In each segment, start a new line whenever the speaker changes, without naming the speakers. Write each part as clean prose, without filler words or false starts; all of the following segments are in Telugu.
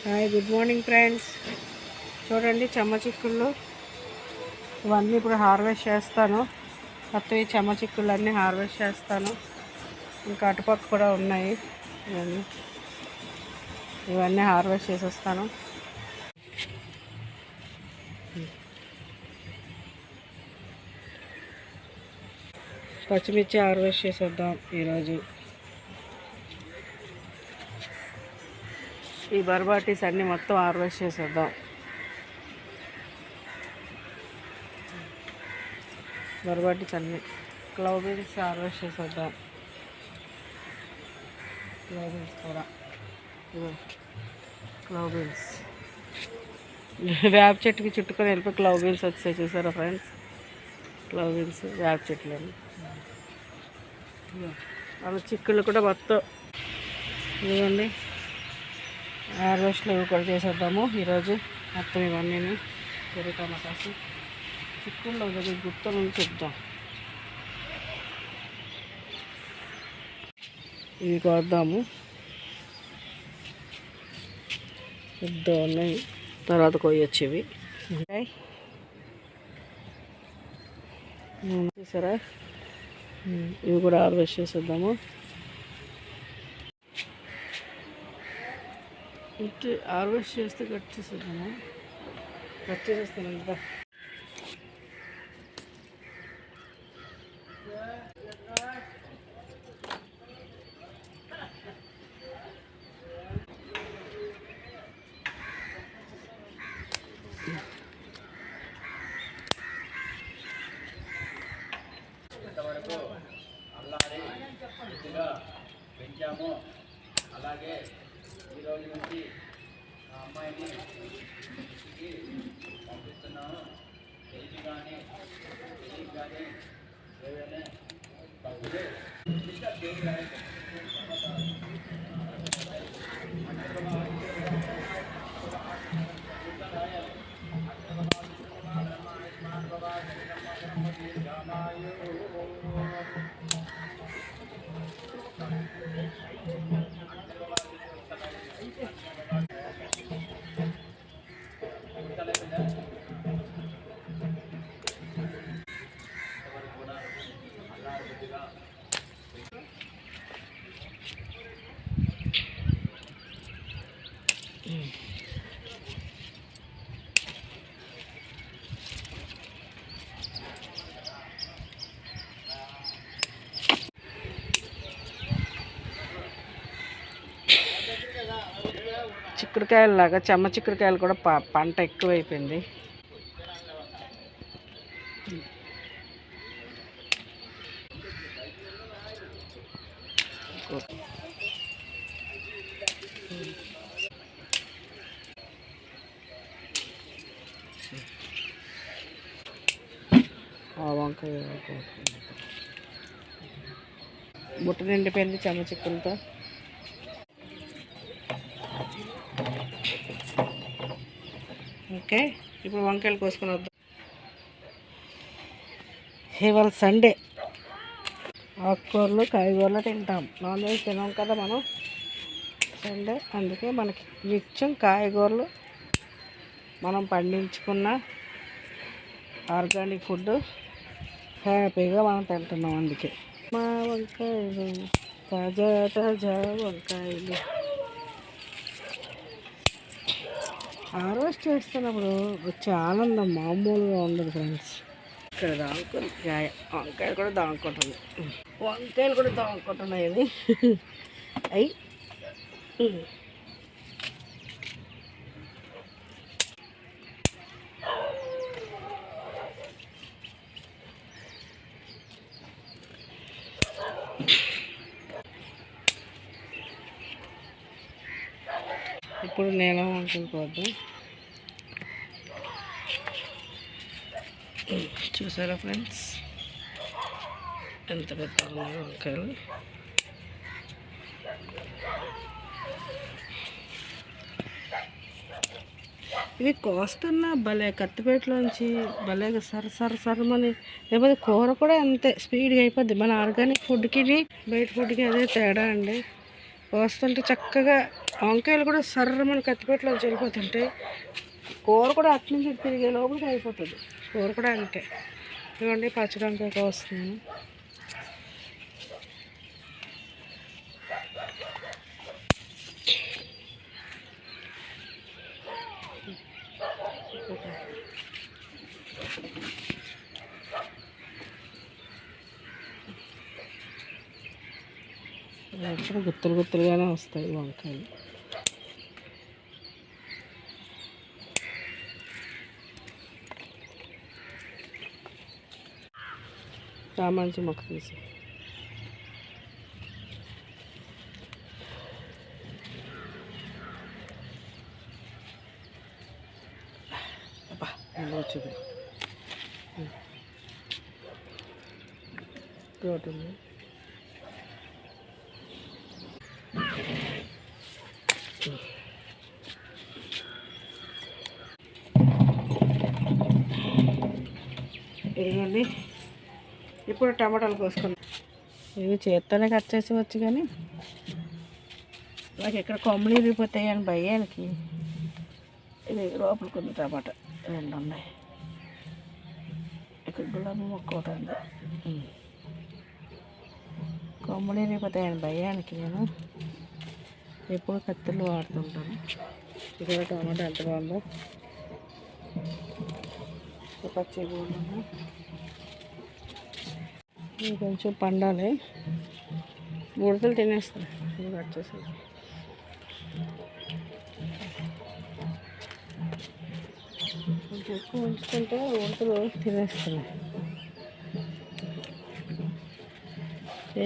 Hi, good morning friends. చూడండి చెమ్మ చిక్కుళ్ళు ఇవన్నీ ఇప్పుడు హార్వెస్ట్ చేస్తాను. కొత్తవి చెమ్మ చిక్కుళ్ళు అన్నీ హార్వెస్ట్ చేస్తాను. ఇంకా అటుపక్క కూడా ఉన్నాయి. ఇవన్నీ హార్వెస్ట్ చేసేస్తాను. పచ్చిమిర్చి హార్వెస్ట్ చేసేద్దాం ఈరోజు. ఈ బర్బాటీస్ అన్నీ మొత్తం హార్వెస్ట్ చేసేద్దాం. బర్బాటీస్ అన్నీ క్లవ్ బీన్స్ హార్వెస్ట్ చేసేద్దాం. క్లవ్ బీన్స్ కూడా క్లవ్ బీన్స్ వేప చెట్టుకి చుట్టుకొని వెళ్ళిపోయి క్లవ్ బీన్స్ వచ్చాయి. చూసారా ఫ్రెండ్స్, క్లవ్ బీన్స్ వేప చెట్లు అలా చిక్కుళ్ళు కూడా మొత్తం ఇవ్వండి. హార్వెస్ట్లు ఇవి కూడా చేసేద్దాము ఈరోజు. మొత్తం ఇవన్నీ చెర్రీ టమాటాస్ చిక్కుళ్ళు దగ్గర గుర్తు నుంచి చెప్దాం. ఇవి కోద్దాము. పెద్ద ఉన్నాయి, తర్వాత కొయ్యొచ్చు ఇవి. చూసారా, ఇవి కూడా హార్వెస్ట్ చేసేద్దాము. హార్వెస్ట్ చేస్తే కట్ చేసేద్దాము. కట్ చేసేస్తాను ఇంకా.
పెంచాము. అలాగే ఈరోజు నుంచి ఆ అమ్మాయిని ఇంటికి పంపిస్తున్నాము. తెలిసి కానీ తెలియక కానీ ఏదైనా తప్పులే
చిక్కుడుకాయలలాగా చెమ్మ చిక్కుడుకాయలు కూడా పంట ఎక్కువైపోయింది. వంకాయ బుట్ట నిండిపోయింది చెమ్మ చిక్కులతో. ఓకే, ఇప్పుడు వంకాయలు కోసుకొని వద్దాం. ఇవాళ సండే, ఆకుకూరలు కాయగూరలు తింటాం. నాన్ వెజ్ తినాం కదా మనం సండే. అందుకే మనకి నిత్యం కాయగూరలు మనం పండించుకున్న ఆర్గానిక్ ఫుడ్ హ్యాపీగా మనం తింటున్నాం. అందుకే మా వంకాయలు తాజా తాజా వంకాయలు హార్వెస్ట్ చేస్తున్నప్పుడు వచ్చే ఆనందం మామూలుగా ఉండదు ఫ్రెండ్స్. ఇక్కడ దాంకొని వంకాయలు కూడా దాంకుంటుంది. వంకాయలు కూడా దాంకుంటున్నాయి. అయి ఇప్పుడు నేను వంకాయలు చూసారా ఫ్రెండ్స్, ఎంత పెద్ద ఉన్నాయి వంకాయలు. ఇవి కోస్తున్న భలే కత్తిపేటలోంచి భలేగా సరమని. లేకపోతే కూర కూడా అంతే స్పీడ్గా అయిపోద్ది. మన ఆర్గానిక్ ఫుడ్కి బయట ఫుడ్కి అదే తేడా అండి. కోస్తుంటే చక్కగా వంకాయలు కూడా సర్రమని కత్తిపెట్టలో వెళ్ళిపోతుంటాయి. కూర కూడా అటు నుంచి తిరిగే లోపలికి అయిపోతుంది. కూర కూడా అంతే. ఇదిగోండి పచ్చడి వంకాయ వస్తున్నాను. ఎక్కడ గుత్తులు గుత్తులుగానే వస్తాయి వంకాయలు. చామంతి మొక్క తీసి వచ్చింది తోటుంది. ఇదిగోండి ఇప్పుడు టమాటాలు కోసుకున్నాం. ఇవి చేత్తోనే కట్ చేసి వచ్చు, కానీ నాకు ఇక్కడ కొమ్మలు ఇరిగిపోతాయి అని భయానికి ఇది లోపలికి ఉంది. టమాటా 2 ఉన్నాయి. ఇక్కడ గులాబీ మొక్క ఒకటి ఉంది. కొమ్మలు ఇరిగిపోతాయని భయానికి నేను ఎప్పుడు కత్తులు వాడుతుంటాను. ఇక్కడ టమాటా ఎంత బాగుందో. పచ్చి బాగుందా, కొంచెం పండాలి. ముడతలు తినేస్తాయి. కట్ చేసి కొంచెం ఎక్కువ ఉంచుకుంటే ముడతలు తినేస్తున్నాయి.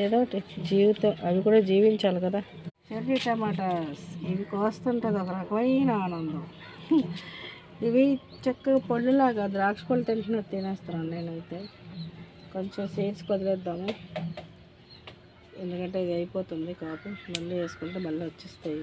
ఏదో జీవితం, అవి కూడా జీవించాలి కదా. చెర్రీ టమాటాస్ ఇవి కోస్తుంటుంది ఒక రకమైన ఆనందం. ఇవి చక్కగా పళ్ళులాగా ద్రాక్ష పళ్ళు తింటున్నట్టు తినేస్తున్నాను నేనైతే. కొంచెం సీడ్స్ వదిలేద్దాము, ఎందుకంటే ఇది అయిపోతుంది కాపు. మళ్ళీ వేసుకుంటే మళ్ళీ వచ్చేస్తాయి.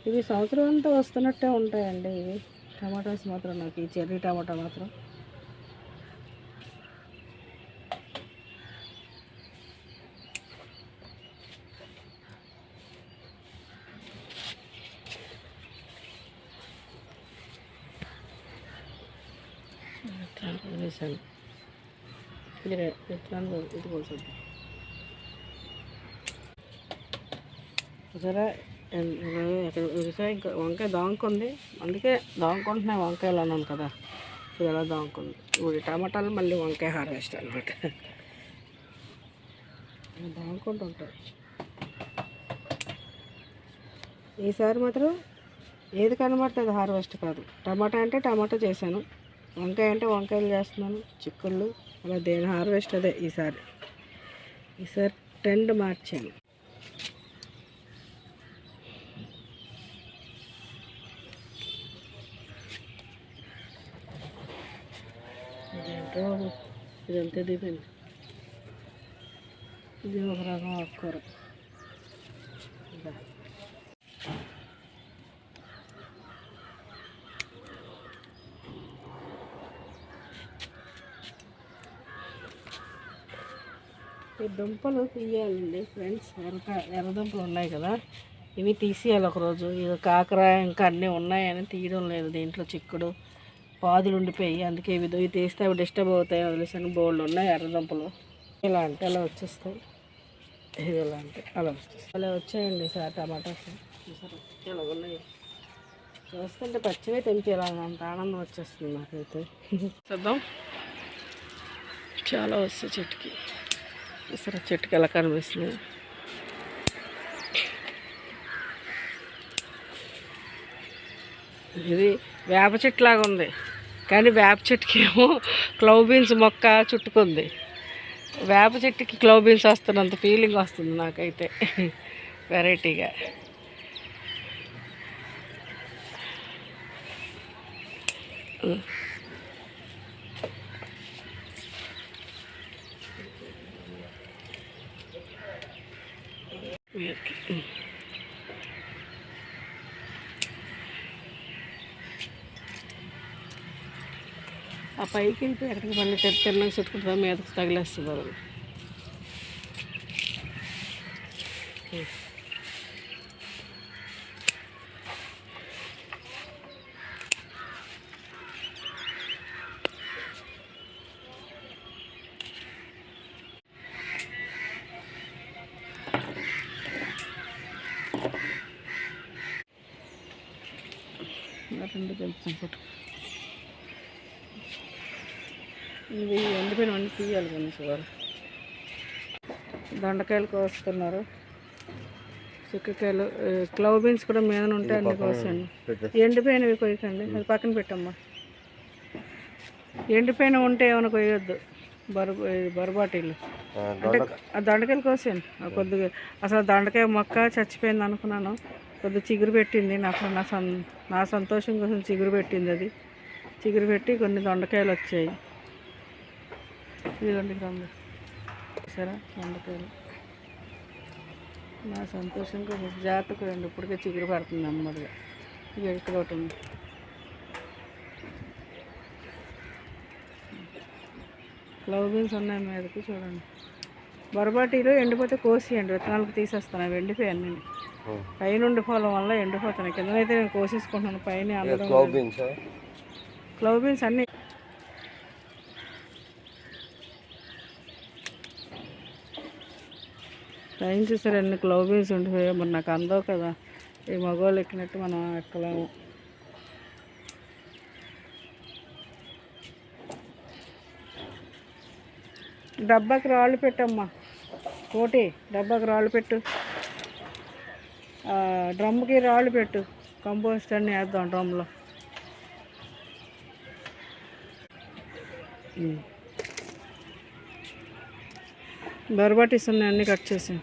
ఇవి సంవత్సరం అంతా వస్తున్నట్టే ఉంటాయండి. ఇవి టమాటాస్ మాత్రం, నాకు ఈ చెర్రీ టమాటా మాత్రం వేసాను. ఎట్లా ఇది కోసం సరే. ఇంకా వంకాయ దాంకుంది, అందుకే దాంకుంటున్నాయి వంకాయలు అన్నాను కదా. ఇది ఎలా దాంకుంది. ఇప్పుడు టమాటాలు మళ్ళీ వంకాయ హార్వెస్ట్ అనమాట. దాంకుంటుంటాయి. ఈసారి మాత్రం ఏది కనబడితే అది హార్వెస్ట్ కాదు. టమాటా అంటే టమాటా చేశాను, వంకాయ అంటే వంకాయలు చేస్తున్నాను, చిక్కుళ్ళు అలా దేని హార్వెస్ట్ అదే. ఈసారి ట్రెండ్ మార్చాను. ఇదంతా దిగండి. ఇది ఒక రకం ఆకుకూర. ఈ దుంపలు తీయాలండి ఫ్రెండ్స్. ఎర్రదుంపలు ఉన్నాయి కదా, ఇవి తీసేయాలి ఒకరోజు. ఇక కాకర ఇంకా అన్నీ ఉన్నాయని తీయడం లేదు. దీంట్లో చిక్కుడు పాదులు ఉండిపోయి, అందుకే ఇవి తీస్తే అవి డిస్టర్బ్ అవుతాయి వదిలేసాను. బోల్డ్ ఉన్నాయి ఎర్రదుంపలు. ఇలా అంటే అలా వచ్చేస్తాయి, ఇది ఎలా అంటే అలా వచ్చేస్తాయి. అలా వచ్చాయండి సార్ టమాటాస్. ఇలా ఉన్నాయి, చూస్తుంటే పచ్చివే తెంపేయాలంత ఆనందం వచ్చేస్తుంది నాకైతే. చూద్దాం, చాలా వస్తాయి చెట్టుకి. సరే చెట్టుకి ఎలా కనిపిస్తుంది. ఇది వేప చెట్టు లాగా ఉంది, కానీ వేప చెట్టుకి ఏమో క్లవ్ బీన్స్ మొక్క చుట్టుకుంది. వేప చెట్టుకి క్లవ్ బీన్స్ వస్తున్నంత ఫీలింగ్ వస్తుంది నాకైతే వెరైటీగా. ఆ పైకి వెళ్ళిపోయి ఎక్కడికి మళ్ళీ తిన్నాక చుట్టుకుంటుందా మీదకి తగిలేస్తున్నారు. రెండు తెలుస్తాం ఫోటో. ఇది ఎండిపోయిన అన్నీ తీయాలి కొంచెం వాళ్ళు. దొండకాయలు కోస్తున్నారు, చిక్కకాయలు, క్లవ్ బీన్స్ కూడా మీద ఉంటాయి, అన్ని కోసండి. ఎండిపోయినవి కొయ్యకండి, అది పక్కన పెట్టమ్మా. ఎండిపోయిన ఉంటే ఏమైనా కొయ్యొద్దు, బరబాటీలు అంటే ఆ దొండకాయలు కోసాను కొద్దిగా. అసలు దొండకాయ మొక్క చచ్చిపోయింది అనుకున్నాను, కొద్దిగా చిగురు పెట్టింది. నాకు నా సంతోషం కోసం చిగురు పెట్టింది. అది చిగురు పెట్టి కొన్ని దొండకాయలు వచ్చాయి. ఇదిగోండి రంగు సరే దొండకాయలు. నా సంతోషం కోసం జాగ్రత్తగా రండి, ఇప్పటికే చిగురు పడుతుంది అమ్మడిగా. ఇక ఇక్కడ ఒకటి ఉంది. క్లవ్ బీన్స్ ఉన్నాయి మీదకి చూడండి. బొరబాటీలు ఎండిపోతే కోసియండి, విత్తనాలకు తీసేస్తాను. అవి ఎండిపోయాను నేను, పైన ఉండిపోవడం వల్ల ఎండిపోతాను. కిందనైతే నేను కోసేసుకుంటున్నాను, పైన అందడం. క్లవ్ బీన్స్ అన్నీ పైన చూసారు అన్ని క్లవ్ బీన్స్ ఉండిపోయాయి. మరి నాకు అందవు కదా, ఈ మగవాళ్ళు ఎక్కినట్టు మనం ఎక్కలేము. డబ్బాకి రాళ్ళు పెట్టమ్మా, కోటి డబ్బాకి రాళ్ళు పెట్టు, డ్రమ్కి రాళ్ళు పెట్టు, కంపోస్ట్ అన్నీ వేద్దాం డ్రమ్లో. బర్బాటీస్ ఉన్నాయి, అన్నీ కట్ చేసాం.